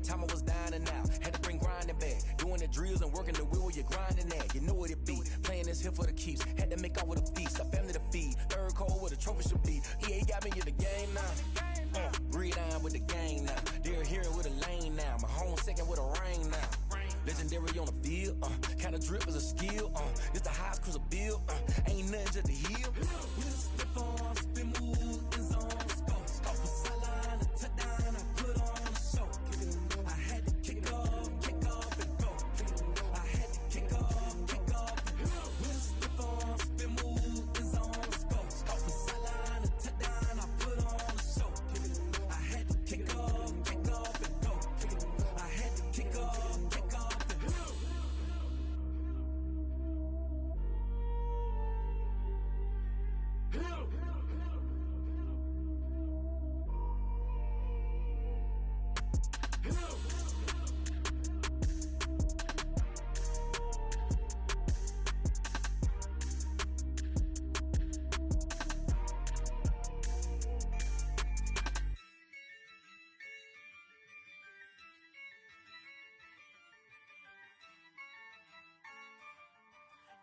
time I was dining out. Had to bring grinding back. Doing the drills and working the wheel where you're grinding at. You know what it be. Playing this here for the keeps. Had to make out with a feast. A family to feed. Third cold where the trophy should be. EA got me in the game now. Breed on with the gang now. They're hearing with a lane now. My home second with a rain now. Legendary on the field. Kind of drip is a skill. This the highest cruiser bill. Ain't nothing just to heal. Spin move in zone. Scope for sideline, a touchdown. I put on a show. I had to kick off and go. I had to kick off and go. With a stiff on, spin move in zone. Scope for sideline, a touchdown. I put on a show. I had to kick off and go. I had to kick off and go.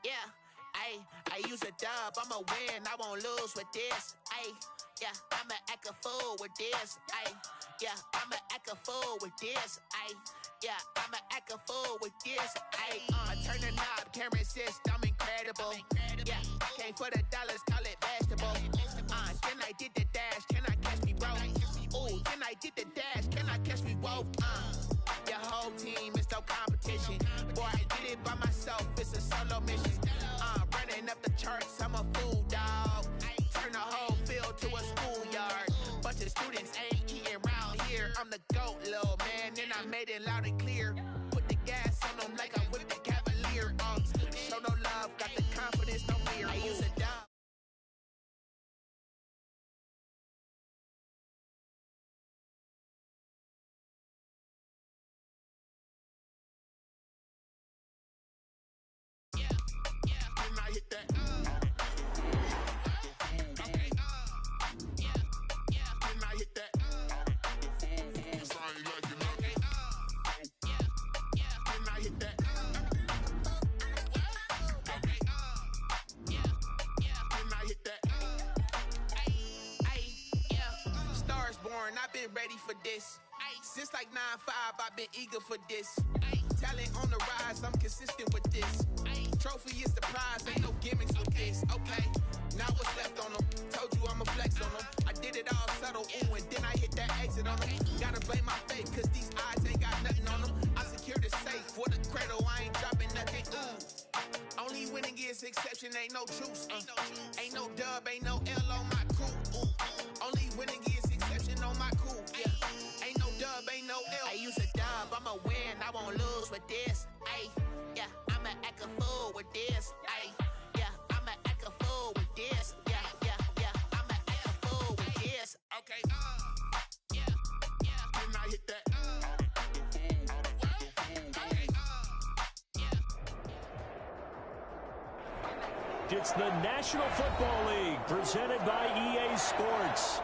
Yeah, I use a dub, I'ma win, I won't lose with this. Yeah, I'ma act a fool with this. Yeah, I'ma act a fool with this. Yeah, I'ma act a fool with this. I turn the knob, can't resist, I'm incredible. Yeah, came for the dollars, call it vegetable. Then I did the dash, can I catch me, bro? Ooh, then I did the dash, can I catch me, whoa? Your whole team is no competition. Boy, I did it by myself, it's a solo mission. Running up the charts, I'm a fool, dog. Turn the whole field to a schoolyard. Bunch of students ain't eating round here. I'm the GOAT, little man, and I made it loud and clear. Put the gas on them like I'm with the Cavalier. Show no love, got the confidence, no fear. I use a dog. Hit that. Then I hit that. Sound like you know. Then I hit that. Then I hit that. Stars born, I've been ready for this. Since like 9-5, I've been eager for this. Talent on the rise, I'm consistent with this. Trophy is the prize, ain't no gimmicks with this. Okay, now what's left on them? Told you I'ma flex on them. I did it all subtle, ooh, and then I hit that exit on them. Gotta blame my fate, cause these eyes ain't got nothing on them. I secured the safe for the cradle, I ain't dropping nothing, ooh. Only winning is exception, ain't no truce. Ain't no dub, ain't no L on my crew, ooh. Only winning is exception on my crew, yeah. Ain't no dub, ain't no L. I use a dub, I'ma win, I won't lose with this, yeah. I'ma act a fool with this. Yeah, I'ma act a fool with this. Yeah, I'ma act a fool with this. Okay, yeah. Then I hit that. It's the National Football League presented by EA Sports.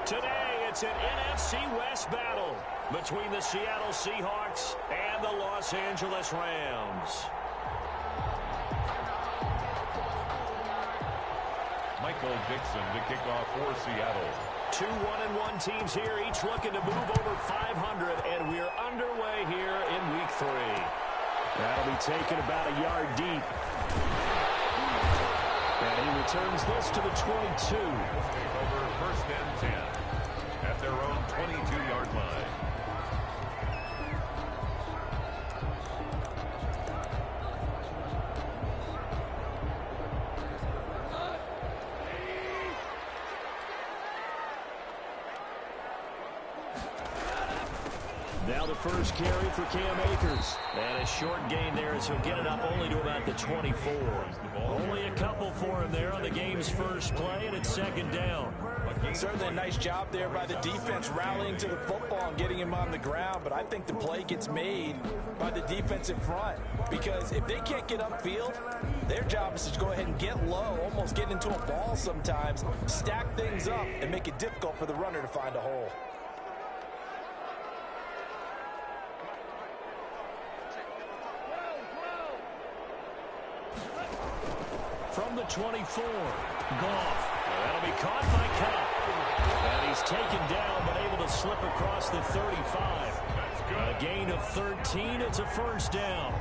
Today, it's an NFC West battle between the Seattle Seahawks and the Los Angeles Rams. Michael Dixon to kick off for Seattle. Two 1-1 teams here, each looking to move over 500, and we're underway here in Week 3. That'll be taken about a yard deep. And he returns this to the 22. Take over first and 10 at their own 22-yard line. Now the first carry for Cam Akers. And a short gain there as he'll get it up only to about the 24. Only a couple for him there on the game's first play, and it's second down. Certainly a nice job there by the defense rallying to the football and getting him on the ground, but I think the play gets made by the defensive front because if they can't get upfield, their job is to go ahead and get low, almost get into a ball sometimes, stack things up, and make it difficult for the runner to find a hole. the 24. Goff. That'll be caught by Cup. And he's taken down, but able to slip across the 35. A gain of 13. It's a first down.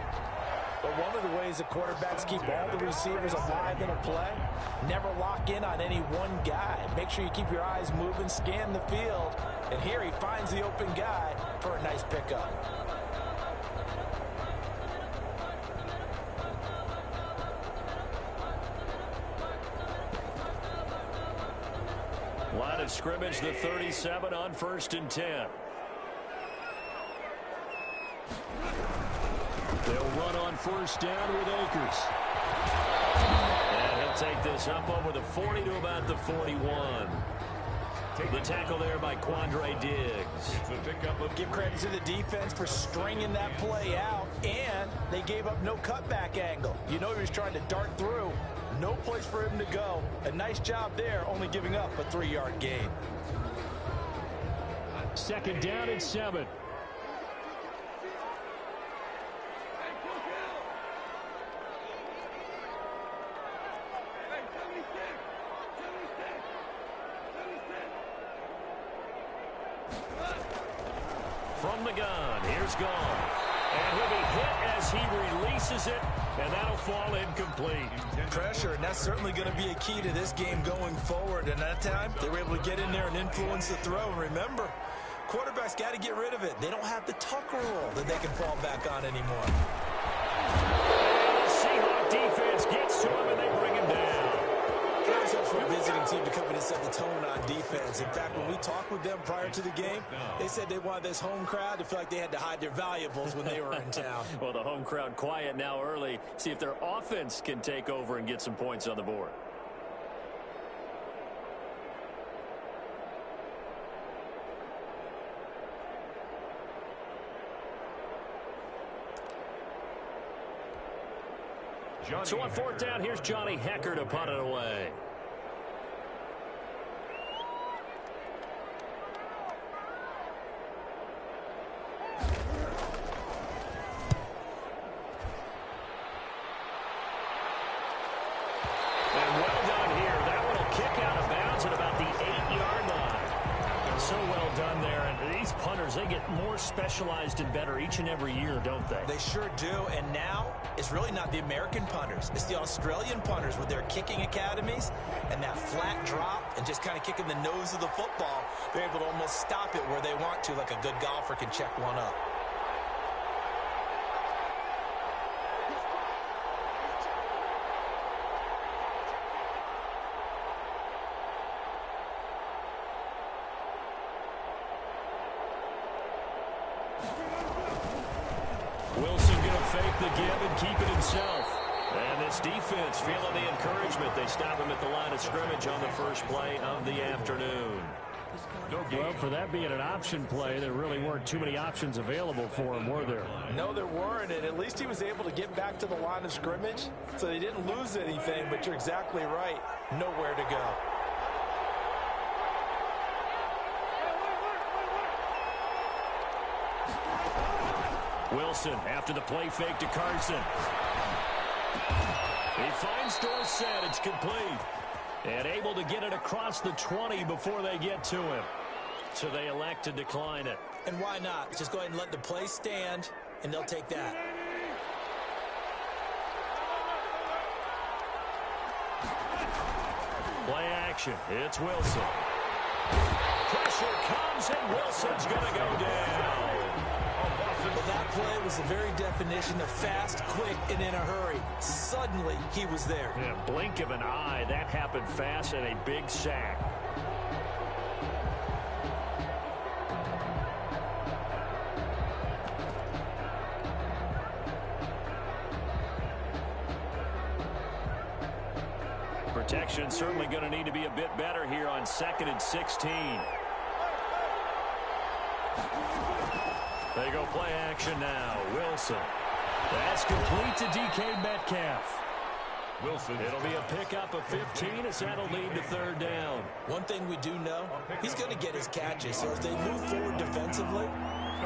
But one of the ways the quarterbacks keep all the receivers alive in a play, never lock in on any one guy. Make sure you keep your eyes moving, scan the field. And here he finds the open guy for a nice pickup. Line of scrimmage, the 37 on 1st and 10. They'll run on 1st down with Akers. And he'll take this up over the 40 to about the 41. The tackle there by Quandre Diggs. Give credit to the defense for stringing that play out, and they gave up no cutback angle. You know he was trying to dart through. No place for him to go. A nice job there, only giving up a 3-yard gain. 2nd down and 7. From the gun, here's Goff. And he'll be hit as he releases it, and that'll fall incomplete. Pressure, and that's certainly going to be a key to this game going forward. And that time, they were able to get in there and influence the throw. And remember, quarterbacks got to get rid of it. They don't have the Tucker rule that they can fall back on anymore. The Seahawks defense gets to him, and they bring him down. It's up for a visiting team to come in and set the tone on defense. In fact, when we talked with them prior to the game, they said they wanted this home crowd to feel like they had to hide their valuables when they were in town. Well, the home crowd quiet now early. See if their offense can take over and get some points on the board. So on 4th down, here's Johnny Hecker to punt it away. And well done here. That one will kick out of bounds at about the 8-yard line. So well done there. And these punters, they get more specialized and better each and every year, don't they? They sure do. And now it's really not the American punters. It's the Australian punters with their kicking academies and that flat drop and just kind of kicking the nose of the football. They're able to almost stop it where they want to, like a good golfer can check one up. Wilson going to fake the give and keep it himself. And this defense feeling the encouragement. They stop him at the line of scrimmage on the first play of the afternoon. Well, for that being an option play, there really weren't too many options available for him, were there? No, there weren't, and at least he was able to get back to the line of scrimmage, so they didn't lose anything, but you're exactly right. Nowhere to go. Wilson after the play fake to Carson. He finds Dorsett. It's complete. And able to get it across the 20 before they get to him. So they elect to decline it. And why not? Just go ahead and let the play stand, and they'll take that. Play action. It's Wilson. Pressure comes, and Wilson's going to go down. Well, that play was the very definition of fast, quick, and in a hurry. Suddenly, he was there. In a blink of an eye, that happened fast and a big sack. Protection certainly going to need to be a bit better here on 2nd and 16. They go play action now. Wilson. That's complete to DK Metcalf. Wilson. It'll be a pickup of 15 as that'll lead to 3rd down. One thing we do know, he's going to get his catches. So as they move forward defensively,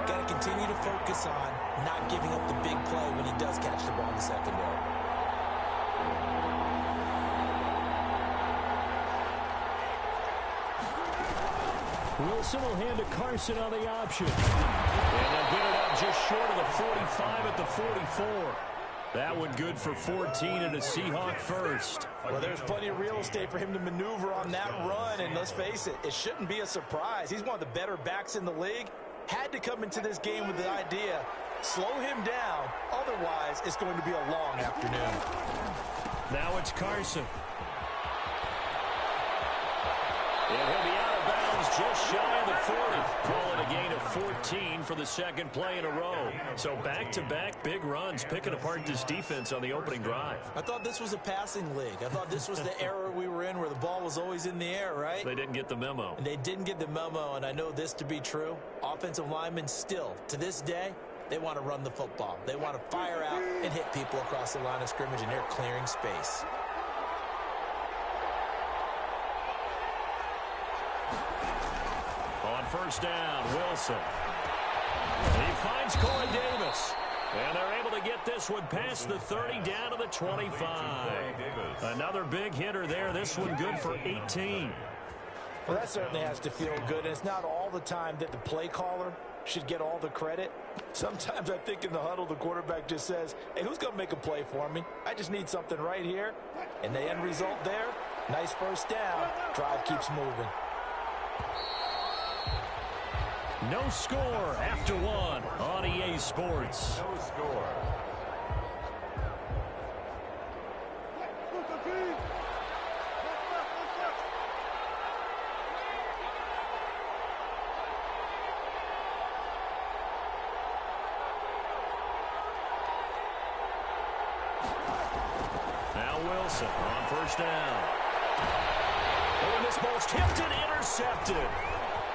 got to continue to focus on not giving up the big play when he does catch the ball in the secondary. Wilson will hand to Carson on the option. And they'll get it up just short of the 45 at the 44. That one good for 14 and a Seahawk first. Well, there's plenty of real estate for him to maneuver on that run, and let's face it, it shouldn't be a surprise. He's one of the better backs in the league. Had to come into this game with the idea, slow him down, otherwise it's going to be a long afternoon. Now it's Carson. And he'll be out of bounds just shy of the 40. Call it a gain of 14 for the second play in a row. So back-to-back big runs, picking apart this defense on the opening drive. I thought this was a passing league. I thought this was the era we were in where the ball was always in the air, right? They didn't get the memo. And they didn't get the memo, and I know this to be true. Offensive linemen still, to this day, they want to run the football. They want to fire out and hit people across the line of scrimmage, and they're clearing space. On first down, Wilson. He finds Corey Davis. And they're able to get this one past the 30 down to the 25. Another big hitter there. This one good for 18. Well, that certainly has to feel good. And it's not all the time that the play caller should get all the credit. Sometimes I think in the huddle, the quarterback just says, hey, who's going to make a play for me? I just need something right here. And the end result there, nice first down. Drive keeps moving. No score after one on EA Sports. No score. Now Wilson on first down. Oh, and this ball's tipped and intercepted.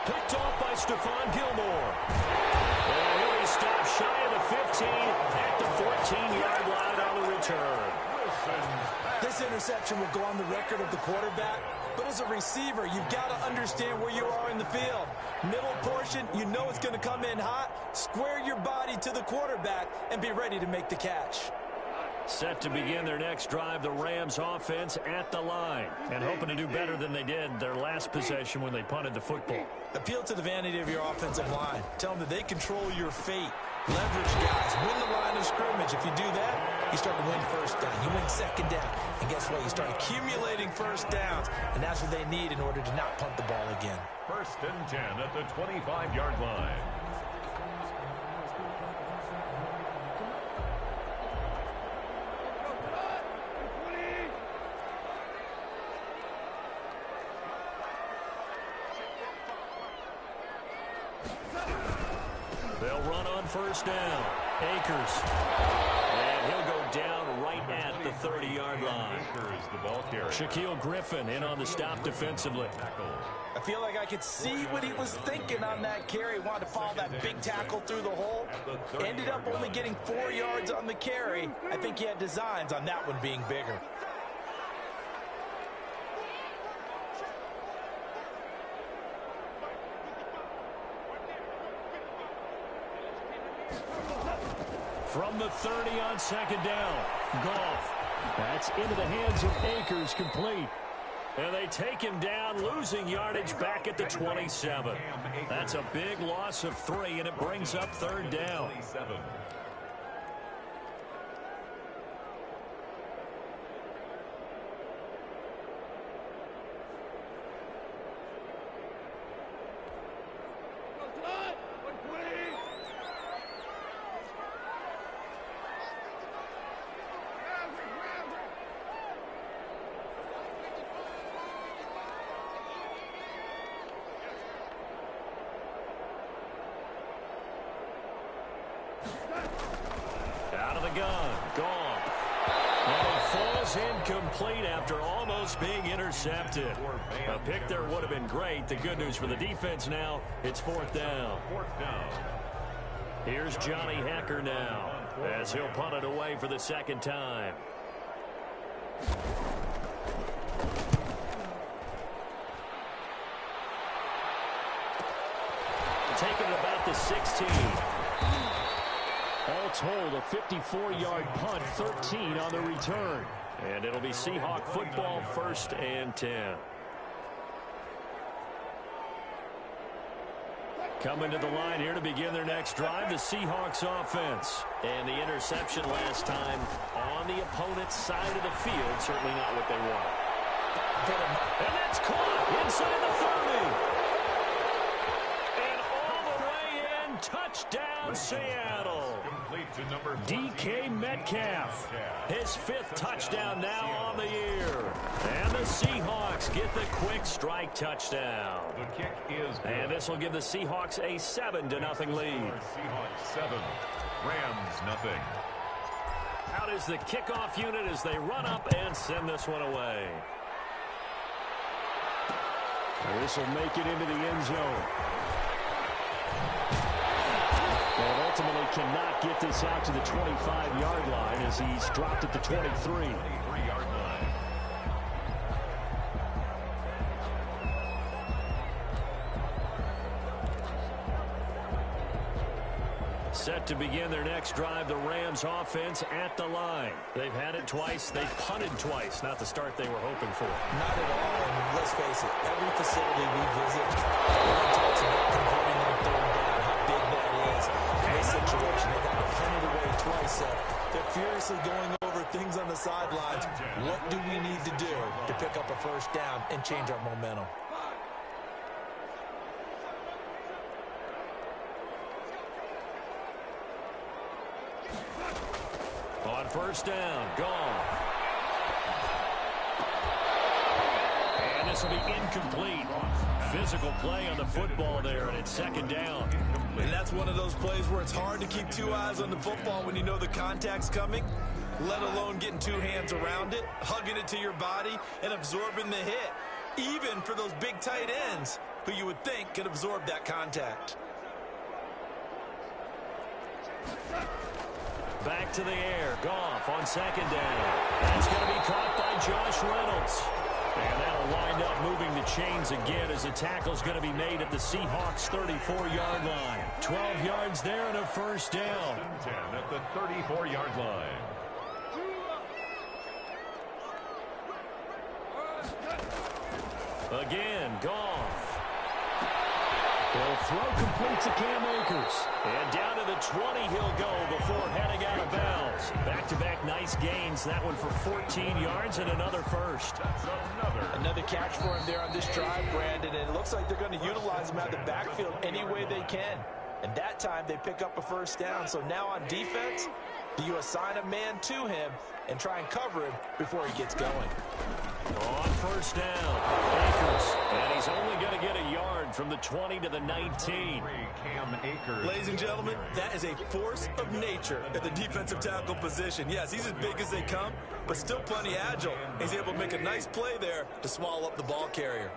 Picked off by Stephon Gilmore. And he'll be stopped shy of the 15 at the 14-yard line on the return. This interception will go on the record of the quarterback, but as a receiver, you've got to understand where you are in the field. Middle portion, you know it's going to come in hot. Square your body to the quarterback and be ready to make the catch. Set to begin their next drive, the Rams offense at the line. And hoping to do better than they did their last possession when they punted the football. Appeal to the vanity of your offensive line. Tell them that they control your fate. Leverage guys. Win the line of scrimmage. If you do that, you start to win first down. You win second down. And guess what? You start accumulating first downs. And that's what they need in order to not punt the ball again. First and 10 at the 25-yard line. They'll run on first down. Akers. And he'll go down right at the 30-yard line. Akers, the ball carrier. Shaquille Griffin in on the stop defensively. I feel like I could see what he was thinking on that carry. Wanted to follow that big tackle through the hole. Ended up only getting 4 yards on the carry. I think he had designs on that one being bigger. From the 30 on second down. Goff. That's into the hands of Akers, complete. And they take him down, losing yardage back at the 27. That's a big loss of 3, and it brings up third down. Out of the gun, Goff. And it falls incomplete after almost being intercepted. A pick there would have been great. The good news for the defense now, it's fourth down. Here's Johnny Hecker now as he'll punt it away for the second time. Taking it about the 16. All told, a 54-yard punt, 13 on the return. And it'll be Seahawk football, first and 10. Coming to the line here to begin their next drive, the Seahawks offense. And the interception last time on the opponent's side of the field, certainly not what they want. And that's caught inside the 30. And all the way in, touchdown Seattle. DK Metcalf, his 5th touchdown now on the year. And the Seahawks get the quick strike touchdown. The kick is good. And this will give the Seahawks a 7-0 lead. Seahawks 7, Rams nothing. Out is the kickoff unit as they run up and send this one away. And this will make it into the end zone. And ultimately cannot get this out to the 25-yard line as he's dropped at the 23. 23-yard line. Set to begin their next drive, the Rams offense at the line. They've had it twice. They've punted twice. Not the start they were hoping for. Not at all. And let's face it, every facility we visit, everyone talks about converting on 3rd down, how big that is. In this situation, they got to punt it away twice. So they're furiously going over things on the sidelines. What do we need to do to pick up a 1st down and change our momentum? On 1st down, gone. And this will be incomplete. Physical play on the football there, and it's 2nd down. And that's one of those plays where it's hard to keep 2 eyes on the football when you know the contact's coming, let alone getting 2 hands around it, hugging it to your body, and absorbing the hit, even for those big tight ends who you would think could absorb that contact. Back to the air. Goff on 2nd down. That's going to be caught by Josh Reynolds. And that'll wind up moving the chains again as the tackle's going to be made at the Seahawks' 34-yard line. 12 yards there and a 1st down. 10 at the 34-yard line. Again, Goff. He'll throw complete to Cam Akers. And down to the 20 he'll go before heading out of bounds. Back-to-back nice gains. That one for 14 yards and another 1st. That's Another catch for him there on this drive, Brandon. And it looks like they're going to utilize him out of the backfield any way they can. And that time they pick up a 1st down. So now on defense, do you assign a man to him and try and cover him before he gets going? On 1st down, Akers. And he's only going to get a yard from the 20 to the 19. Cam Akers. Ladies and gentlemen, that is a force of nature at the defensive tackle position. Yes, he's as big as they come, but still plenty agile. He's able to make a nice play there to swallow up the ball carrier.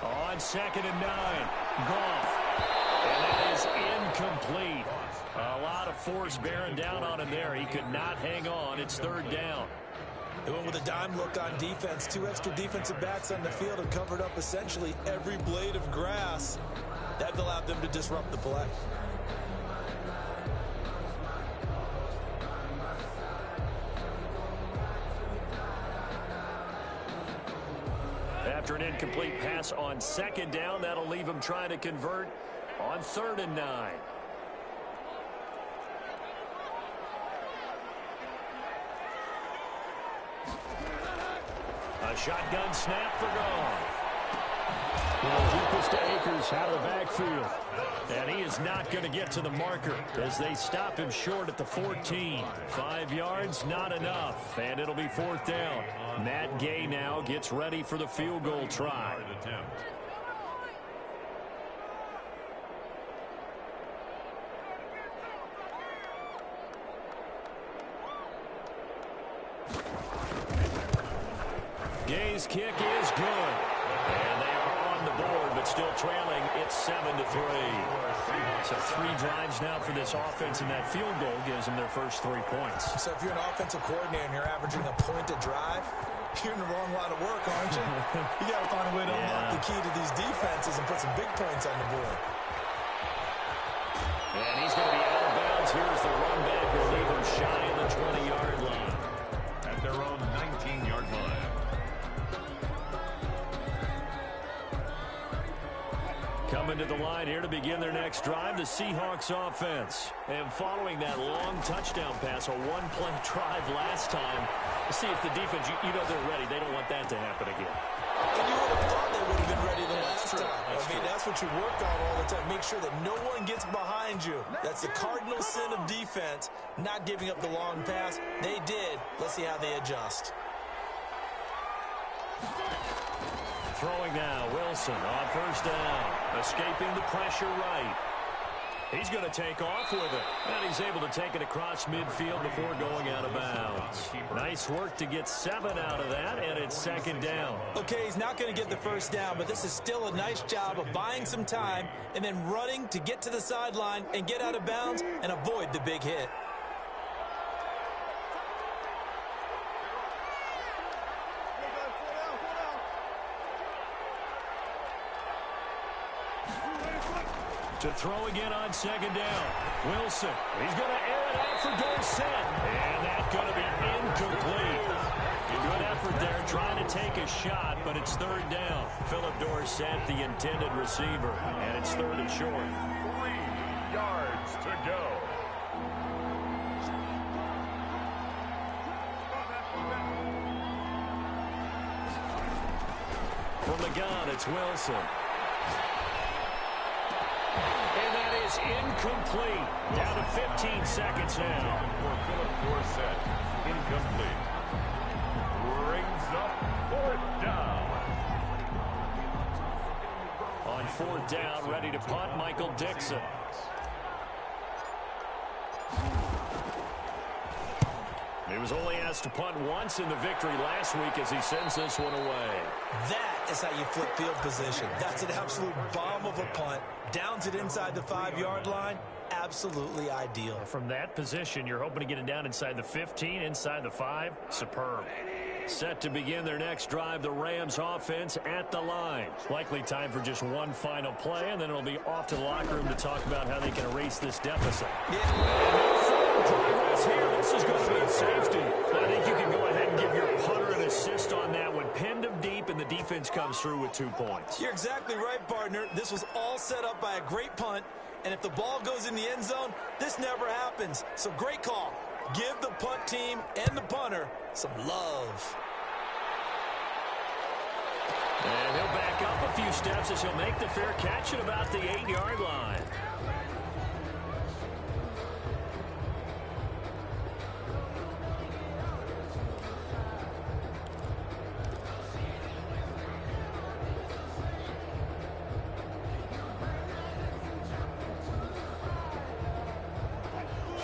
On 2nd and 9, Goff. And that is incomplete. A lot of force bearing down on him there. He could not hang on. It's 3rd down. They went with a dime look on defense. 2 extra defensive backs on the field and covered up essentially every blade of grass. That allowed them to disrupt the play. After an incomplete pass on 2nd down, that'll leave him trying to convert on 3rd and 9. A shotgun snap for Goff. Deepest to Akers out of the backfield. And he is not going to get to the marker as they stop him short at the 14. 5 yards, not enough. And it'll be 4th down. Matt Gay now gets ready for the field goal try. Gay's kick is good. And they are on the board, but still trailing. It's 7-3. So 3 drives now for this offense, and that field goal gives them their first 3 points. So if you're an offensive coordinator and you're averaging a point a drive, you're in the wrong line of work, aren't you? You got to find a way to unlock the key to these defenses and put some big points on the board. And he's going to be out of bounds. Here's the run back. Will leave him just shy of the 20-yard line. At their own 19-yard line. Coming to the line here to begin their next drive, the Seahawks offense. And following that long touchdown pass, a one-play drive last time, see if the defense, you know they're ready. They don't want that to happen again. And you would have thought they would have been ready the last time. That's what you work on all the time. Make sure that no one gets behind you. That's the cardinal sin of defense, not giving up the long pass. They did. Let's see how they adjust. Throwing now, Wilson on first down. Escaping the pressure right. He's going to take off with it. And he's able to take it across midfield before going out of bounds. Nice work to get 7 out of that, and it's second down. Okay, he's not going to get the first down, but this is still a nice job of buying some time and then running to get to the sideline and get out of bounds and avoid the big hit. To throw again on second down. Wilson, he's going to air it out for Dorsett. And that's going to be incomplete. Good effort there trying to take a shot, but it's third down. Philip Dorsett, the intended receiver, and it's third and short. 3 yards to go. From the gun, it's Wilson. Incomplete. Down to 15 seconds now. For Philip Dorsett, incomplete. Brings up 4th down. On 4th down, ready to punt, Michael Dixon. He was only asked to punt once in the victory last week as he sends this one away. That is how you flip field position. That's an absolute bomb of a punt. Downs it inside the 5-yard line. Absolutely ideal. From that position, you're hoping to get it down inside the 15, inside the 5. Superb. Set to begin their next drive, the Rams offense at the line. Likely time for just one final play, and then it'll be off to the locker room to talk about how they can erase this deficit. Progress here. This is going to be a safety. I think you can go ahead and give your punter an assist on that one. Pinned him deep, and the defense comes through with 2 points. You're exactly right, partner. This was all set up by a great punt, and if the ball goes in the end zone, this never happens. So great call. Give the punt team and the punter some love. And he'll back up a few steps as he'll make the fair catch at about the 8-yard line.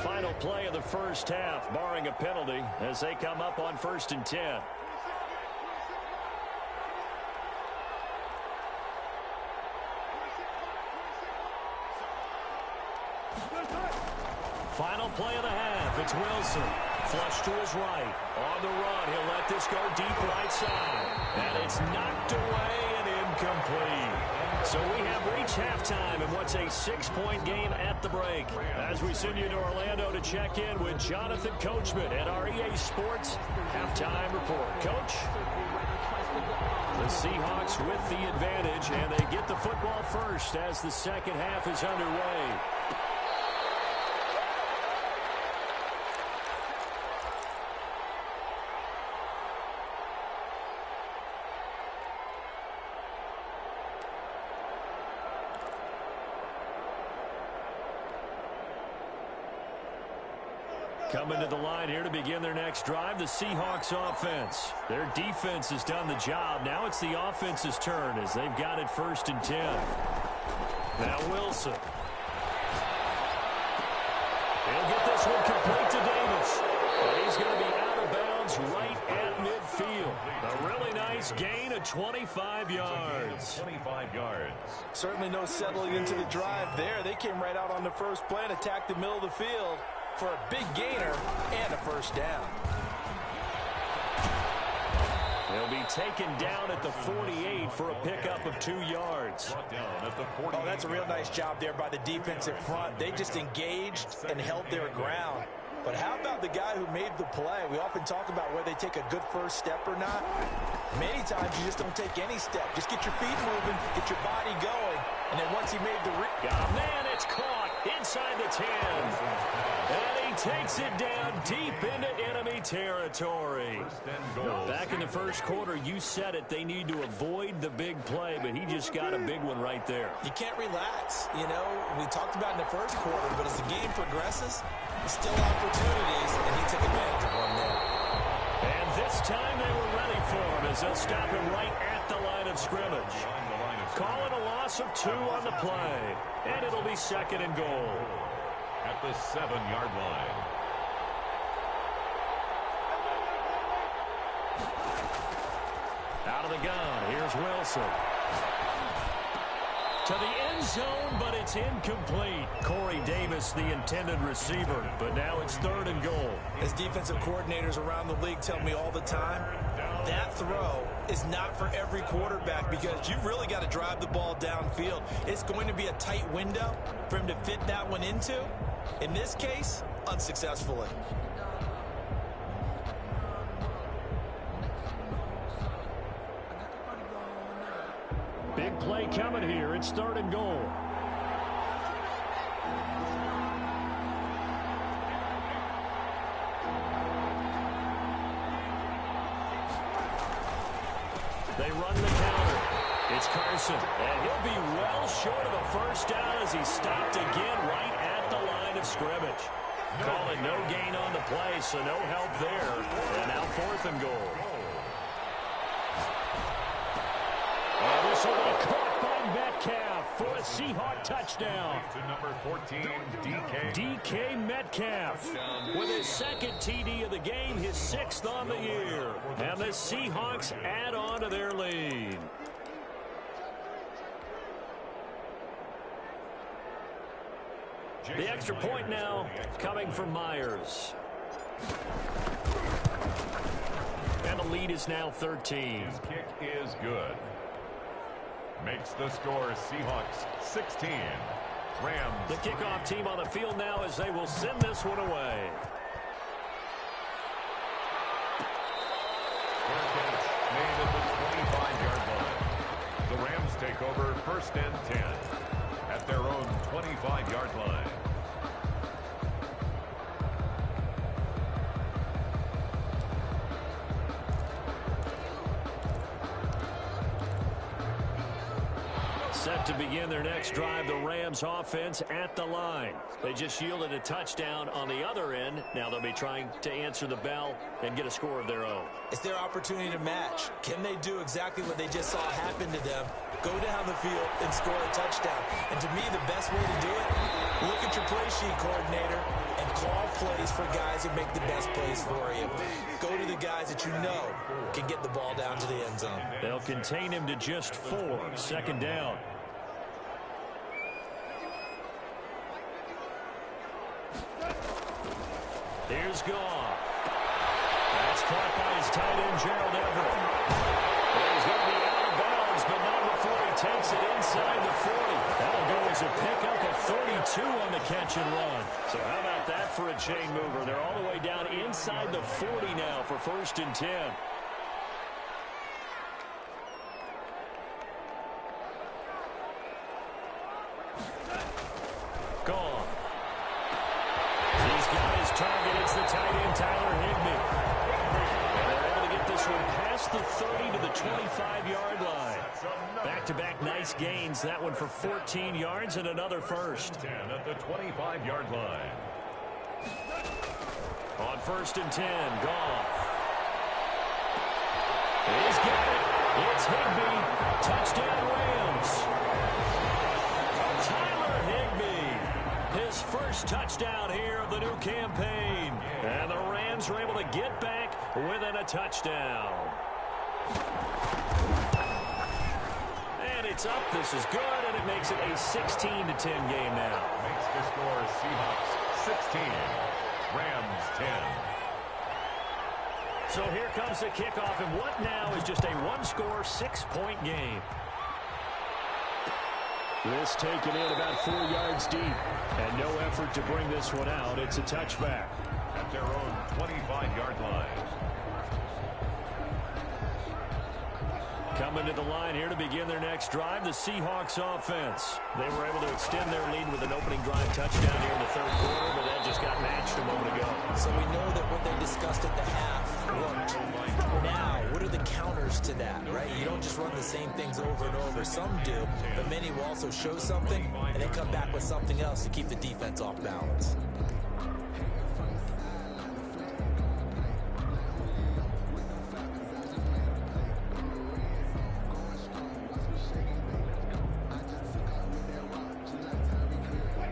Final play of the first half, barring a penalty, as they come up on 1st and 10. Final play of the half, it's Wilson. Flush to his right. On the run, he'll let this go deep right side. And it's knocked away and incomplete. So we have reached halftime in what's a 6-point game at the break. As we send you to Orlando to check in with Jonathan Coachman at our EA Sports Halftime Report. Coach? The Seahawks with the advantage, and they get the football first as the second half is underway. Coming to the line here to begin their next drive, the Seahawks offense. Their defense has done the job. Now it's the offense's turn as they've got it 1st and 10. Now Wilson. He'll get this one complete to Davis. And he's going to be out of bounds right at midfield. A really nice gain of 25 yards. 25 yards. Certainly no settling into the drive there. They came right out on the first play and attacked the middle of the field for a big gainer and a first down. He'll be taken down at the 48 for a pickup of 2 yards. Oh, that's a real nice job there by the defensive front. They just engaged and held their ground. But how about the guy who made the play? We often talk about whether they take a good first step or not. Many times you just don't take any step. Just get your feet moving, get your body going, and then once he made the got a man, it's caught inside the 10. And he takes it down deep into enemy territory. Back in the first quarter, you said it, they need to avoid the big play, but he just got a big one right there. You can't relax. You know, we talked about in the first quarter, but as the game progresses, there's still opportunities, and he took advantage of one there. And this time they were ready for him as they'll stop him right at the line of scrimmage. Calling a loss of 2 on the play, and it'll be 2nd and goal. At the 7-yard line. Out of the gun, here's Wilson. To the end zone, but it's incomplete. Corey Davis, the intended receiver, but now it's 3rd and goal. As defensive coordinators around the league tell me all the time, that throw is not for every quarterback because you've really got to drive the ball downfield. It's going to be a tight window for him to fit that one into. In this case, unsuccessfully. Big play coming here. It's 3rd and goal. They run the counter. It's Carson, and he'll be well short of a first down as he stopped again right at the line of scrimmage. Call it no gain on the play, so no help there. And now 4th and goal. Oh, this will be caught by Metcalf for a Seahawk touchdown. To number 14, DK. DK Metcalf with his 2nd TD of the game, his 6th on the year. And the Seahawks add on to their lead. The extra point now coming from Myers. And the lead is now 13. His kick is good. Makes the score Seahawks 16. Rams. The kickoff team on the field now as they will send this one away. Made at the 25-yard line. The Rams take over 1st and 10 at their own 25-yard line. Set to begin their next drive, the Rams offense at the line. They just yielded a touchdown on the other end. Now they'll be trying to answer the bell and get a score of their own. It's their opportunity to match. Can they do exactly what they just saw happen to them? Go down the field and score a touchdown. And to me, the best way to do it, look at your play sheet coordinator and call plays for guys who make the best plays for you. Go to the guys that you know can get the ball down to the end zone. They'll contain him to just 4. 2nd down. Here's Goff. That's caught by his tight end, Gerald Everett. He's going to be out of bounds, but not before he takes it inside the 40. That'll go as a pickup of 32 on the catch and run. So how about that for a chain mover? They're all the way down inside the 40 now for 1st and 10. Gone. He's got his target. It's the tight end, Tyler Higbee. And they're able to get this one past the 30 to the 25-yard line. Back-to-back nice gains. That one for 14 yards and another first. 10 at the 25-yard line. On 1st and 10, Goff. He's got it. It's Higbee. Touchdown Rams. Tyler Higbee. His first touchdown here of the new campaign. And the Rams are able to get back within a touchdown. And it's up. This is good, and it makes it a 16-10 game now. Makes the score Seahawks 16. Rams 10. So here comes the kickoff, and what now is just a one-score, 6-point game. This taken in about 4 yards deep, and no effort to bring this one out. It's a touchback. at their own 25-yard line. Coming to the line here to begin their next drive, the Seahawks offense. They were able to extend their lead with an opening drive touchdown here in the third quarter, but that just got matched a moment ago. So we know that what they discussed at the half worked. Now, what are the counters to that, right? You don't just run the same things over and over. Some do, but many will also show something and then come back with something else to keep the defense off balance.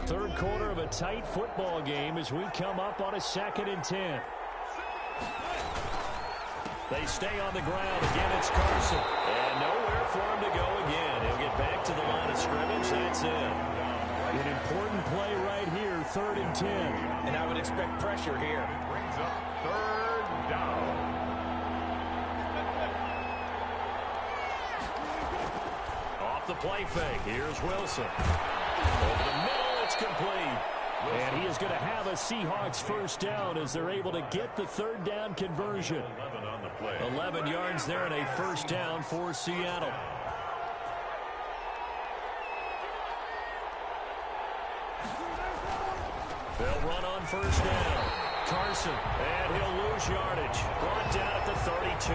Third quarter of a tight football game as we come up on a 2nd and 10. They stay on the ground. Again, it's Carson. And nowhere for him to go again. He'll get back to the line of scrimmage. That's it. An important play right here, 3rd and 10. And I would expect pressure here. Brings up 3rd down. Off the play fake. Here's Wilson. Over the middle, it's complete. And he is going to have a Seahawks first down as they're able to get the 3rd down conversion. 11 on the play. 11 yards there and a first down for Seattle. They'll run on first down. Carson, and he'll lose yardage. Brought down at the 32.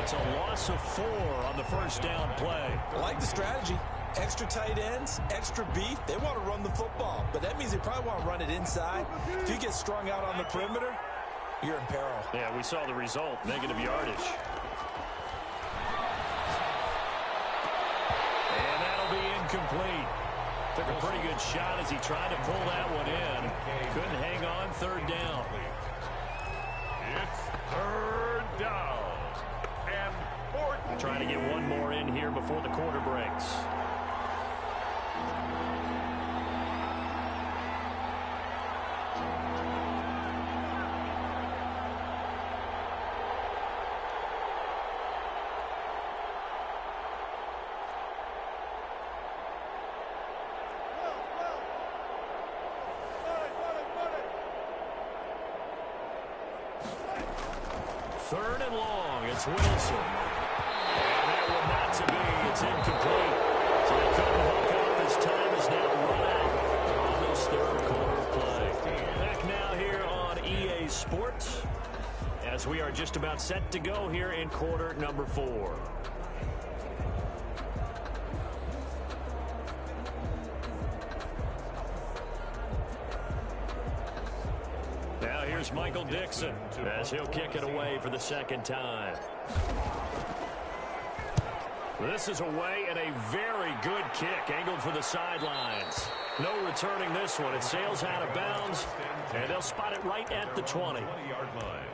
It's a loss of 4 on the first down play. I like the strategy. Extra tight ends, extra beef. They want to run the football, but that means they probably want to run it inside. If you get strung out on the perimeter, you're in peril. Yeah, we saw the result, negative yardage. And that'll be incomplete. Took a pretty good shot as he tried to pull that one in. Couldn't hang on, 3rd down. It's 3rd down. And 4th. Trying to get one more in here before the quarter breaks. Third and long, it's Wilson. And that one not to be, it's incomplete. So they couldn't hook up. His time is now run out on this third quarter play. Back now here on EA Sports as we are just about set to go here in quarter number 4. Now here's Michael Dixon as he'll kick it away for the 2nd time. This is away and a very good kick angled for the sidelines. No returning this one. It sails out of bounds, and they'll spot it right at the 20. 20-yard line.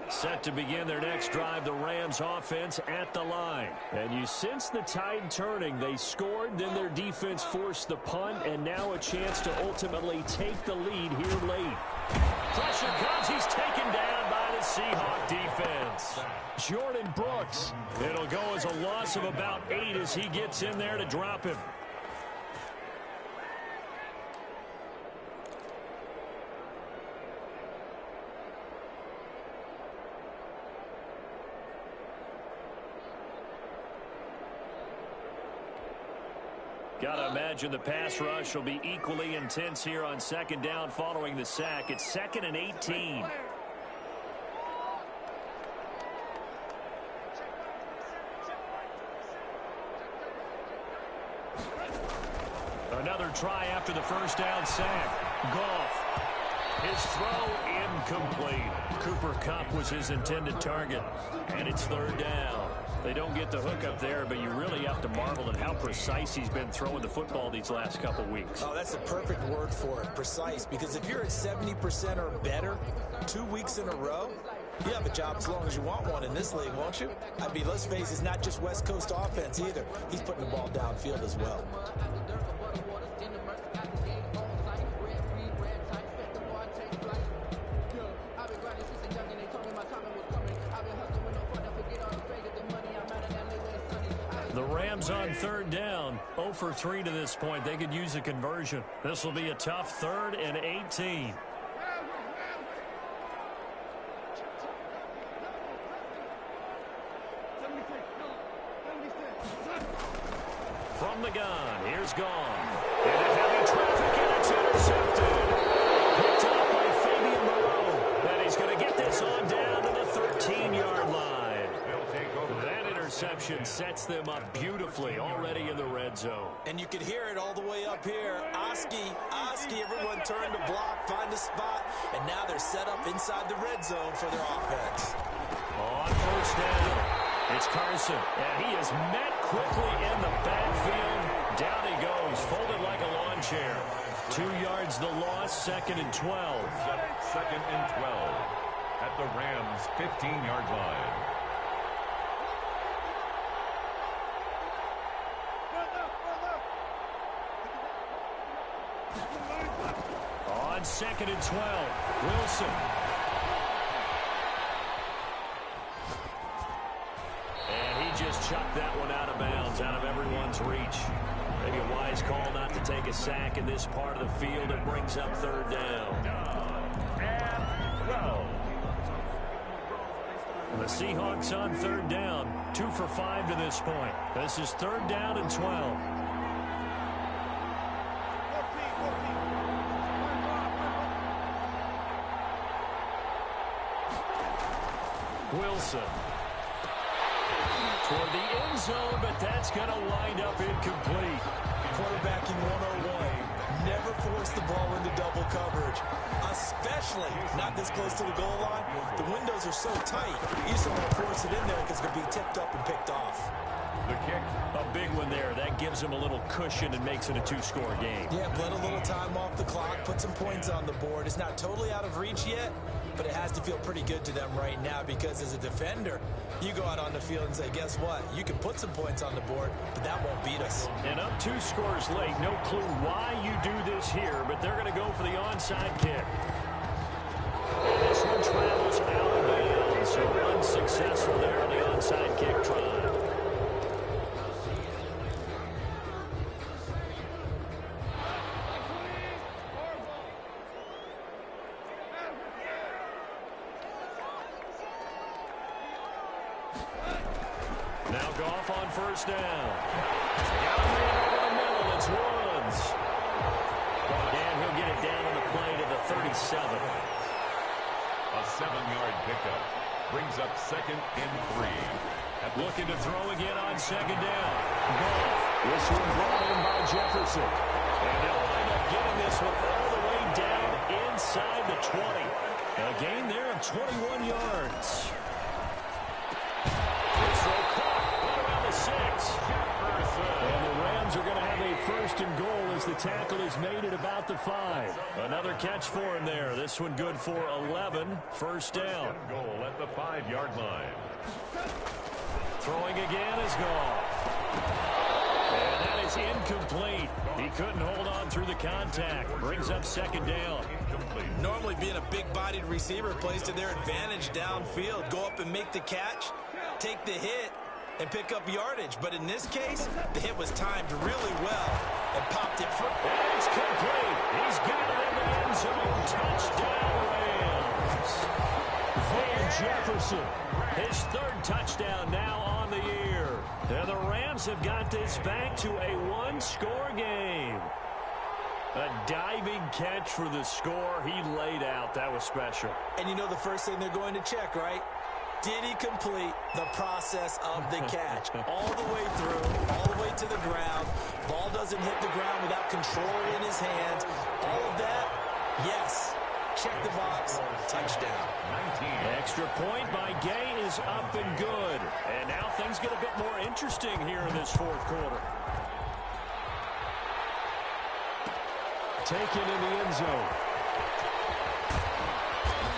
Set to begin their next drive, the Rams offense at the line. And you sense the tide turning. They scored, then their defense forced the punt, and now a chance to ultimately take the lead here late. Pressure comes. He's taken down by the Seahawk defense. Jordan Brooks. It'll go as a loss of about 8 as he gets in there to drop him. Got to imagine the pass rush will be equally intense here on 2nd down following the sack. It's 2nd and 18. Another try after the first down sack. Goff. His throw incomplete. Cooper Kupp was his intended target. And it's 3rd down. They don't get the hook up there, but you really have to marvel at how precise he's been throwing the football these last couple weeks. Oh, that's the perfect word for it, precise. Because if you're at 70% or better 2 weeks in a row, you have a job as long as you want one in this league, won't you? I mean, let's face it, it's not just West Coast offense either. He's putting the ball downfield as well. Rams on third down. 0 for 3 to this point. They could use a conversion. This will be a tough 3rd and 18. From the gun, here's Gone. Into heavy traffic, and it's intercepted. Picked up by Fabian Moreau. And he's going to get this on down to the 13-yard line. That interception sets them up beautifully already in the red zone. And you can hear it all the way up here. Oski, everyone turned to block, find a spot, and now they're set up inside the red zone for their offense. On first down, it's Carson, and he is met quickly in the backfield. Down he goes, folded like a lawn chair. 2 yards the loss, 2nd and 12. 2nd and 12 at the Rams' 15-yard line. On 2nd and 12, Wilson. And he just chucked that one out of bounds, out of everyone's reach. Maybe a wise call not to take a sack in this part of the field. It brings up 3rd down. And 12. The Seahawks on 3rd down, 2 for 5 to this point. This is 3rd down and 12. Wilson toward the end zone, but that's going to wind up incomplete. Quarterbacking 101. Never force the ball into double coverage, especially not this close to the goal line. The windows are so tight, you just don't want to force it in there because it's going to be tipped up and picked off. The kick. A big one there. That gives them a little cushion and makes it a 2-score game. Yeah, bled a little time off the clock, put some points on the board. It's not totally out of reach yet, but it has to feel pretty good to them right now because as a defender, you go out on the field and say, guess what? You can put some points on the board, but that won't beat us. And up 2 scores late. No clue why you do this here, but they're going to go for the onside kick. And this one travels out of bounds, so unsuccessful there on the onside kick try. Now Goff on first down. Got a man over the middle. It's Woods. And he'll get it down on the play to the 37. A 7-yard pickup brings up 2nd and 3. Looking to throw again on 2nd down. Goff. This one brought in by Jefferson. And they'll wind up getting this one all the way down inside the 20. A gain there of 21 yards. And the Rams are going to have a 1st and goal as the tackle is made at about the 5. Another catch for him there. This one good for 11. 1st down. Goal at the 5-yard line. Throwing again is Goff. And that is incomplete. He couldn't hold on through the contact. Brings up 2nd down. Normally being a big-bodied receiver plays to their advantage downfield. Go up and make the catch, take the hit, and pick up yardage. But in this case, the hit was timed really well and popped it for... And it's complete. He's got it in the end zone. Touchdown, Rams. Van Jefferson, his 3rd touchdown now on the year. And the Rams have got this back to a 1-score game. A diving catch for the score. He laid out. That was special. And you know the first thing they're going to check, right? Did he complete the process of the catch? All the way through, all the way to the ground. Ball doesn't hit the ground without control in his hands. All of that, yes. Check the box, touchdown. 19. Extra point by Gay is up and good. And now things get a bit more interesting here in this 4th quarter. Taken in the end zone.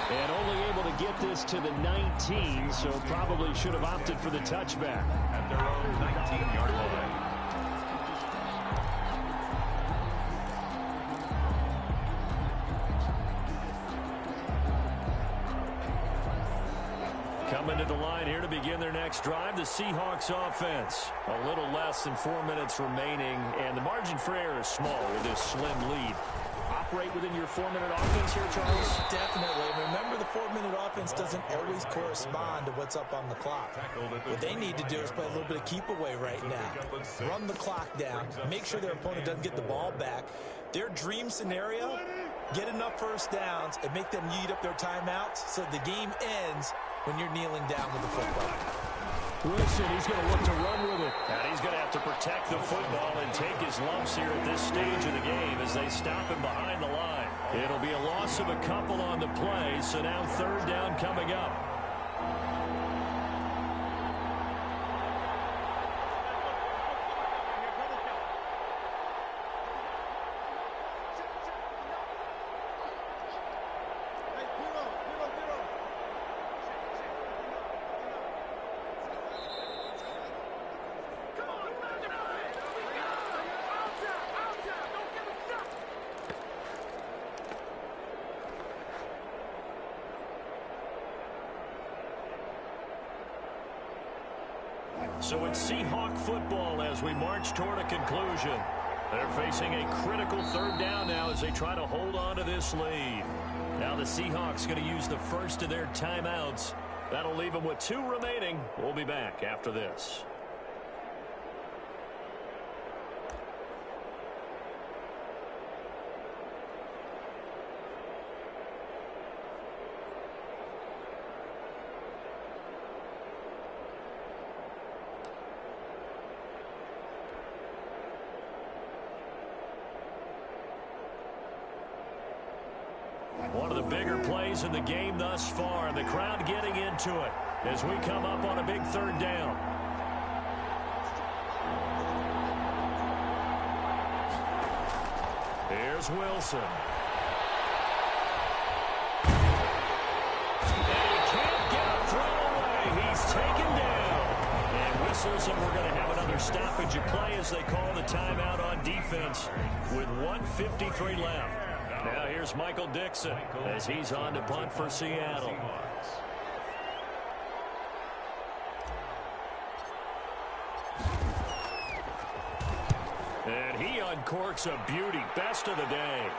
And only able to get this to the 19, so probably should have opted for the touchback. At their own 19-yard line. Coming to the line here to begin their their next drive, the Seahawks offense. A little less than 4 minutes remaining, and the margin for error is small with this slim lead. Operate within your 4-minute offense here, Charles? Definitely. Remember, the 4-minute offense doesn't always correspond to what's up on the clock. What they need to do is play a little bit of keep away right now. Run the clock down. Make sure their opponent doesn't get the ball back. Their dream scenario, get enough first downs and make them eat up their timeouts so the game ends when you're kneeling down with the football. Wilson, he's going to look to run with it. And he's going to have to protect the football and take his lumps here at this stage of the game as they stop him behind the line. It'll be a loss of a couple on the play, so now 3rd down coming up. So it's Seahawk football as we march toward a conclusion. They're facing a critical 3rd down now as they try to hold on to this lead. Now the Seahawks going to use the first of their timeouts. That'll leave them with 2 remaining. We'll be back after this. One of the bigger plays in the game thus far, and the crowd getting into it as we come up on a big 3rd down. Here's Wilson. And he can't get a throw away. He's taken down. And whistles, and we're going to have another stoppage of play as they call the timeout on defense with 1:53 left. Now here's Michael Dixon as he's on to punt for Seattle. And he uncorks a beauty. Best of the day.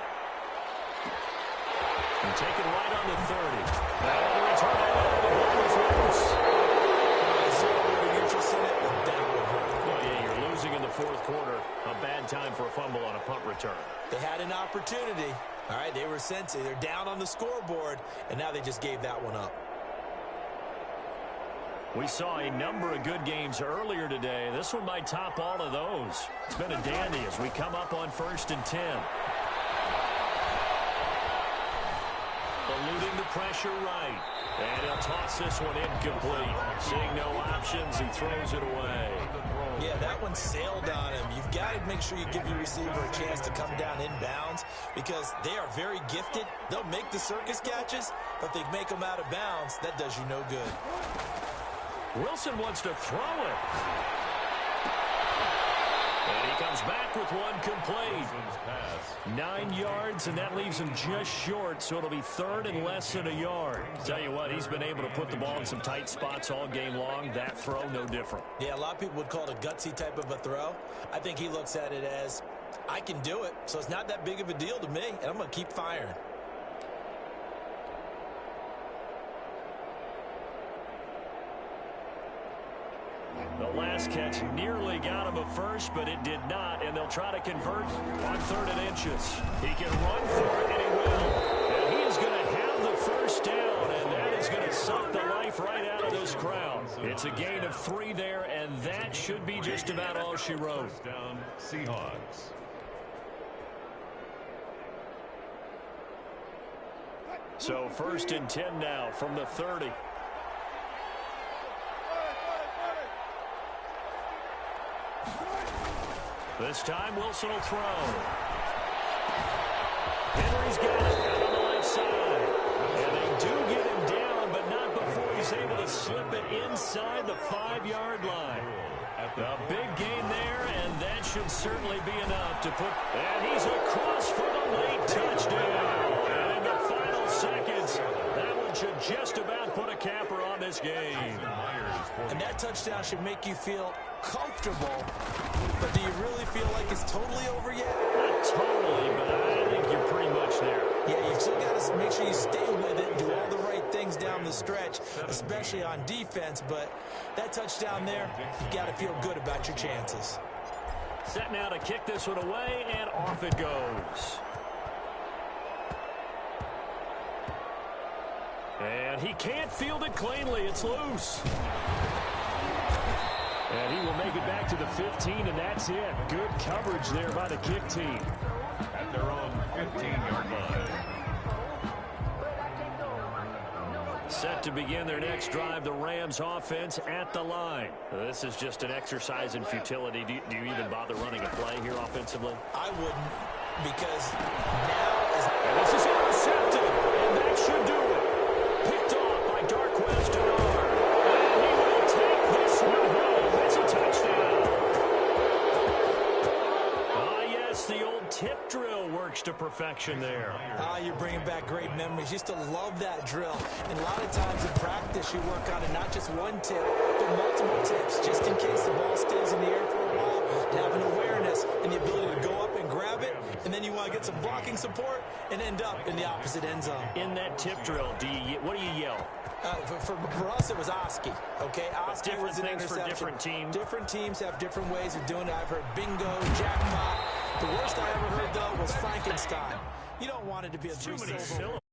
And taken right on the 30. That'll be returned out. The ball is loose. Zero interest in it, but that will hurt. Well, yeah, you're losing in the 4th quarter. A bad time for a fumble on a punt return. They had an opportunity. All right, they were sensing. They're down on the scoreboard, and now they just gave that one up. We saw a number of good games earlier today. This one might top all of those. It's been a dandy as we come up on 1st and 10. Eluding the pressure right. And he'll toss this one incomplete. Seeing no options, he throws it away. Yeah, that one sailed on him. You've got to make sure you give your receiver a chance to come down inbounds because they are very gifted. They'll make the circus catches, but if they make them out of bounds, that does you no good. Wilson wants to throw it. And he comes back with one complete. 9 yards, and that leaves him just short, so it'll be 3rd and less than a yard. Tell you what, he's been able to put the ball in some tight spots all game long. That throw, no different. Yeah, a lot of people would call it a gutsy type of a throw. I think he looks at it as, I can do it, so it's not that big of a deal to me, and I'm going to keep firing. The last catch nearly got him a first, but it did not, and they'll try to convert on 3rd and inches. He can run for it, and he will. And he is going to have the first down, and that is going to suck the life right out of this crowd. It's a gain of 3 there, and that should be just about all she wrote. Down, Seahawks. So 1st and 10 now from the 30. This time Wilson will throw. Henry's got it out on the left side. And they do get him down, but not before he's able to slip it inside the 5-yard line. A big gain there, and that should certainly be enough to put. And he's across for the late touchdown. And in the final seconds, that one should just about put a capper on this game. And that touchdown should make you feel comfortable. But do you really feel like it's totally over yet? Not totally, but I think you're pretty much there. Yeah, you've still got to make sure you stay with it, do all the right things down the stretch, especially on defense. But that touchdown there, you've got to feel good about your chances. Set now to kick this one away, and off it goes. And he can't field it cleanly. It's loose. And he will make it back to the 15, and that's it. Good coverage there by the kick team. At their own 15-yard line. Set to begin their next drive, the Rams offense at the line. This is just an exercise in futility. Do you even bother running a play here offensively? I wouldn't, because now is... And this is intercepted, and that should do it. Picked off by Darquez Denard. And he will take this one home. It's a touchdown. Ah, yes, the old tip drill works to perfection there. You're bringing back great memories. Used to love that drill. And a lot of times in practice, you work on it, not just one tip, but multiple tips, just in case the ball stays in the air for a while, to have an awareness and the ability to go up and grab it, and then you want to get some blocking support and end up in the opposite end zone. In that tip drill, what do you yell? For us, it was Oski. Okay, Oski different was an things interception. for different teams. Different teams have different ways of doing it. I've heard bingo, jackpot. The worst I ever heard, though, was Frankenstein. You don't want it to be a Too many three-syllable. syllables.